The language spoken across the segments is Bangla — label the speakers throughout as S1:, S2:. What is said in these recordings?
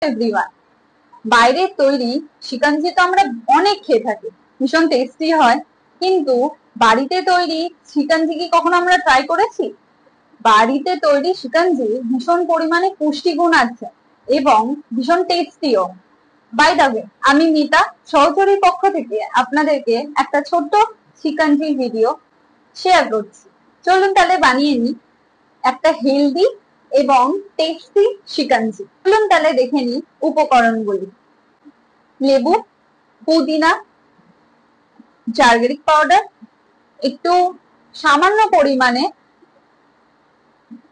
S1: এভরিওয়ান, বাইরের তৈরি শিকাঞ্জি তো আমরা অনেক খেয়ে থাকি, ভীষণ টেস্টি হয়। কিন্তু বাড়িতে তৈরি শিকাঞ্জি কি কখনো আমরা ট্রাই করেছি? বাড়িতে তৈরি শিকাঞ্জি ভীষণ পরিমাণে পুষ্টিগুণ আছে এবং ভীষণ টেস্টিও। বাই দ্য ওয়ে, আমি মিতা সহচরীর পক্ষ থেকে আপনাদেরকে একটা ছোট্ট শিকাঞ্জি ভিডিও শেয়ার করছি। চলুন তাহলে বানিয়ে নিই একটা হেলদি এবং টেস্টি শিকাঞ্জি। চলুন তাহলে দেখে নিই উপকরণগুলি। লেবু, পুদিনা, টার্মেরিক পাউডার, একটু সামান্য পরিমাণে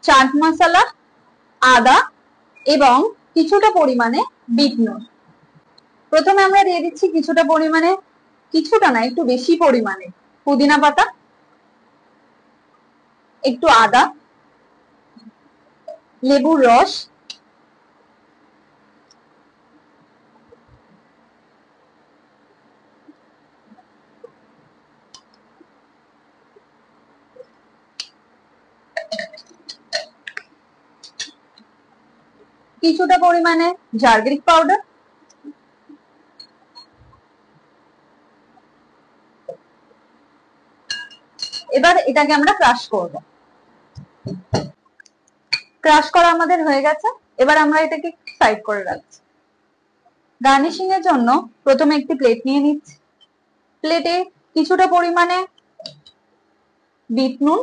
S1: চাট মশলা, আদা এবং কিছুটা পরিমাণে বিট নুন। প্রথমে আমরা দিয়ে দিচ্ছি কিছুটা পরিমাণে, কিছুটা না একটু বেশি পরিমাণে পুদিনা পাতা, একটু আদা, লেবুর রস, কিছুটা পরিমাণে টার্মেরিক পাউডার, এবার এটাকে আমরা ক্রাশ করব। ক্রাশ করা আমাদের হয়ে গেছে, এবার আমরা এটাকে সাইড করে রাখছি। গার্নিশিং এর জন্য প্রথমে একটি প্লেট নিয়ে নিচ্ছি। প্লেটে কিছুটা পরিমাণে বিট নুন,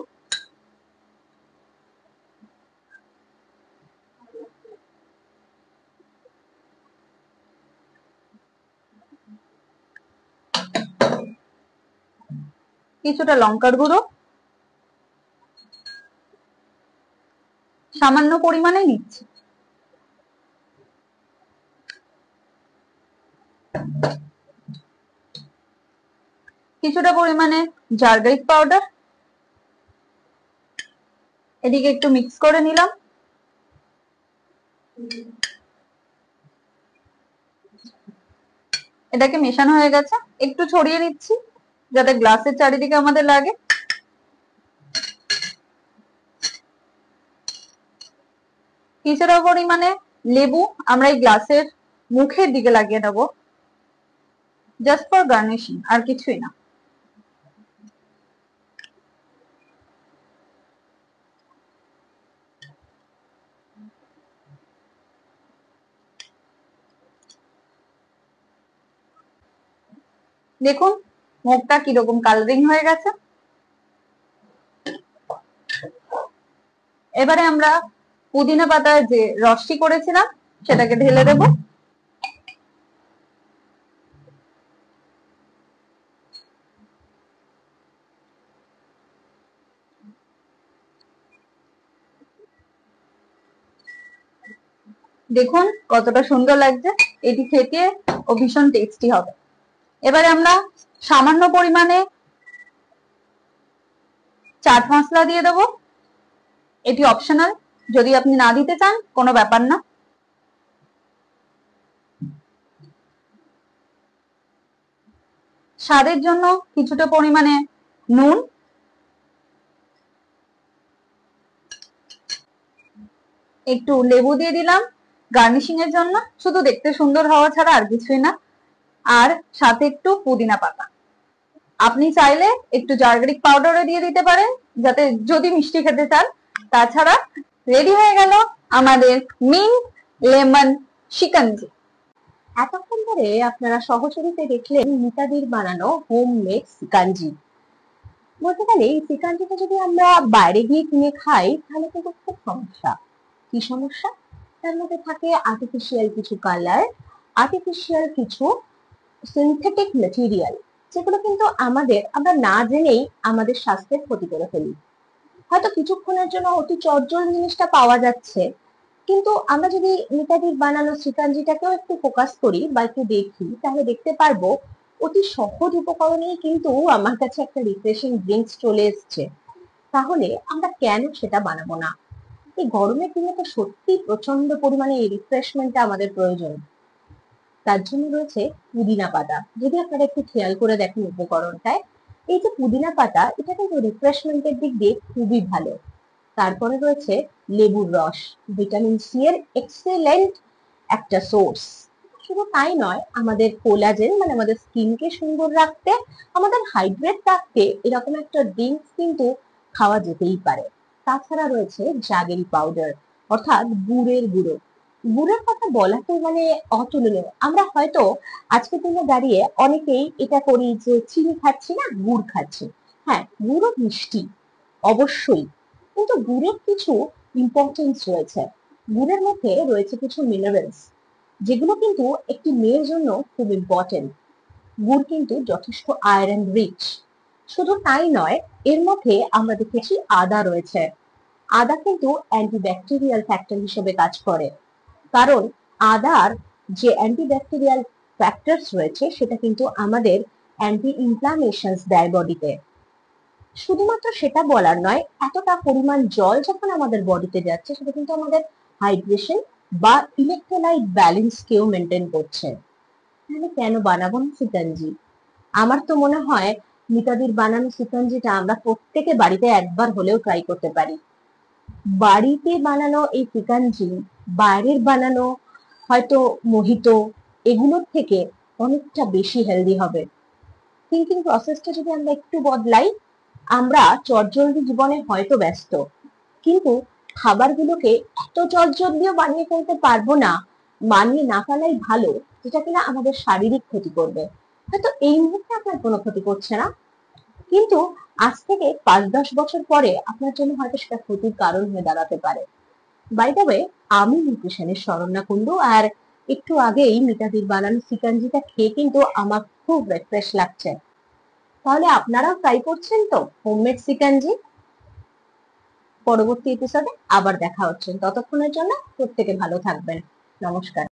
S1: কিছুটা লঙ্কার গুঁড়ো, সামান্য পরিমাণে নিচ্ছি, কিছুটা পরিমাণে টার্মেরিক পাউডার, এদিকে একটু মিক্স করে নিলাম। এটাকে মেশানো হয়ে গেছে, একটু ছড়িয়ে নিচ্ছি যাতে গ্লাসের চারিদিকে আমাদের লাগে। কিছুটা পরিমাণে লেবু আমরা এই গ্লাসের মুখের দিকে লাগিয়ে নেব, জাস্ট ফর গার্নিশিং, আর কিছুই না। দেখুন মুখটা কিরকম কালারিং হয়ে গেছে। এবারে আমরা পুদিনা পাতার যে রসটি করেছিলাম সেটাকে ঢেলে দেব। দেখুন কতটা সুন্দর লাগছে, এটি খেতে ও ভীষণ টেস্টি হবে। এবারে আমরা সামান্য পরিমাণে চাট মশলা দিয়ে দেব, এটি অপশনাল, যদি আপনি না দিতে চান কোনো ব্যাপার না। স্বাদের জন্য কিছুটা পরিমাণে নুন, একটু লেবু দিয়ে দিলাম গার্নিশিং এর জন্য, শুধু দেখতে সুন্দর হওয়া ছাড়া আর কিছুই না। আর সাথে একটু পুদিনা পাতা, আপনি চাইলে একটু টার্মেরিক পাউডারও দিয়ে দিতে পারেন যাতে যদি মিষ্টি খেতে চান। তাছাড়া রেডি হয়ে গেল আমাদের মিন্ট লেমন শিকাঞ্জি।
S2: এতক্ষণ ধরে আপনারা সহচরীতে দেখলেন মিতাদির বানানো হোমমেড শিকাঞ্জি। বলতে গেলে এই শিকাঞ্জিটা যদি আমরা বাইরে গিয়ে কিনে খাই তাহলে কিন্তু খুব সমস্যা। কি সমস্যা? তার মধ্যে থাকে আর্টিফিশিয়াল কিছু কালার, আর্টিফিশিয়াল কিছু সিনথেটিক মেটেরিয়াল, যেগুলো কিন্তু আমরা না জেনেই আমাদের স্বাস্থ্যের ক্ষতি করে ফেলি। হয়তো কিছুক্ষণের জন্য অতি চটজল জিনিসটা পাওয়া যাচ্ছে, কিন্তু আমরা যদি মিতাদির বানানো শিকাঞ্জিটাকেও একটু ফোকাস করি বা একটু দেখি তাহলে দেখতে পারবো অতি সহজ উপকরণেই কিন্তু আমার কাছে একটা রিফ্রেশিং ড্রিঙ্কস চলে এসছে। তাহলে আমরা কেন সেটা বানাবো না? এই গরমের দিনে তো সত্যি প্রচন্ড পরিমাণে এই রিফ্রেশমেন্টটা আমাদের প্রয়োজন। তার জন্য রয়েছে পুদিনা পাতা। যদি আপনারা একটু খেয়াল করে দেখেন উপকরণটায়, এই যে পুদিনা পাতা, এটা কিন্তু রিফ্রেশমেন্টের দিক দিয়ে খুবই ভালো। তারপরে রয়েছে লেবুর রস, ভিটামিন সি এর এক্সেলেন্ট একটা সোর্স। শুধু তাই নয়, আমাদের কোলাজেন মানে আমাদের স্কিনকে সুন্দর রাখতে, আমাদের হাইড্রেট রাখতে এরকম একটা ড্রিঙ্কস কিন্তু খাওয়া যেতেই পারে। তাছাড়া রয়েছে জাগেরি পাউডার, অর্থাৎ গুড়ের গুঁড়ো। গুড়ের কথা বলা তো মানে অতুলনীয়। আমরা হয়তো আজকের দিনে দাঁড়িয়ে অনেকেই এটা করি যে চিনি খাচ্ছি না, গুড় খাচ্ছি। হ্যাঁ, গুড়ও মিষ্টি অবশ্যই, কিন্তু গুড়ের কিছু ইম্পর্টেন্স রয়েছে। গুড়ের মধ্যে রয়েছে কিছু মিনারেলস, যেগুলো কিন্তু একটি মেয়ের জন্য খুব ইম্পর্টেন্ট। গুড় কিন্তু যথেষ্ট আয়রন রিচ। শুধু তাই নয়, এর মধ্যে আমরা দেখেছি আদা রয়েছে। আদা কিন্তু অ্যান্টিব্যাকটেরিয়াল ফ্যাক্টর হিসেবে কাজ করে, কারণ আদার যে অ্যান্টিব্যাকটেরিয়াল ফ্যাক্টরস রয়েছে সেটা কিন্তু আমাদের অ্যান্টি ইনফ্লামেশনস দেয় বডিতে। শুধুমাত্র সেটা বলার নয়, এতটা পরিমাণ জল যখন আমাদের বডিতে যাচ্ছে সেটা কিন্তু আমাদের হাইড্রেশন বা ইলেকট্রোলাইট ব্যালেন্স কেও মেনটেন করছে। তাহলে কেন বানাবো না সিকাঞ্জি? আমার তো মনে হয় মিতাদির বানানো সিকাঞ্জিটা আমরা প্রত্যেকে বাড়িতে একবার হলেও ট্রাই করতে পারি। বাড়িতে বানানো এই সিকাঞ্জি বাইরের বানানো হয়তো মোহিতো এগুলোর থেকে অনেকটা বেশি হেলদি হবে। থিঙ্কিং প্রসেসটা যদি আমরা একটু বদলাই, আমরা চটজলদি জীবনে হয়তো ব্যস্ত, কিন্তু খাবারগুলোকে এত চটজলদিও বানিয়ে ফেলতে পারবো না, বানিয়ে না ফেলাই ভালো, যেটা কিনা আমাদের শারীরিক ক্ষতি করবে। হয়তো এই মুহূর্তে আপনার কোনো ক্ষতি করছে না, কিন্তু আজ থেকে 5-10 বছর পরে আপনার জন্য হয়তো সেটা ক্ষতির কারণ হয়ে দাঁড়াতে পারে। বাই দ্য ওয়ে, আমি নিউট্রিশনের শরণ্যা কুণ্ডু, আর একটু আগেই মিতাদির বানানো সিকাঞ্জিটা খেয়ে কিন্তু আমার খুব রিফ্রেশ লাগছে। তাহলে আপনারাও ট্রাই করছেন তো হোমমেড সিকাঞ্জি? পরবর্তী এপিসোডে আবার দেখা হচ্ছে, ততক্ষণের জন্য প্রত্যেকে ভালো থাকবেন। নমস্কার।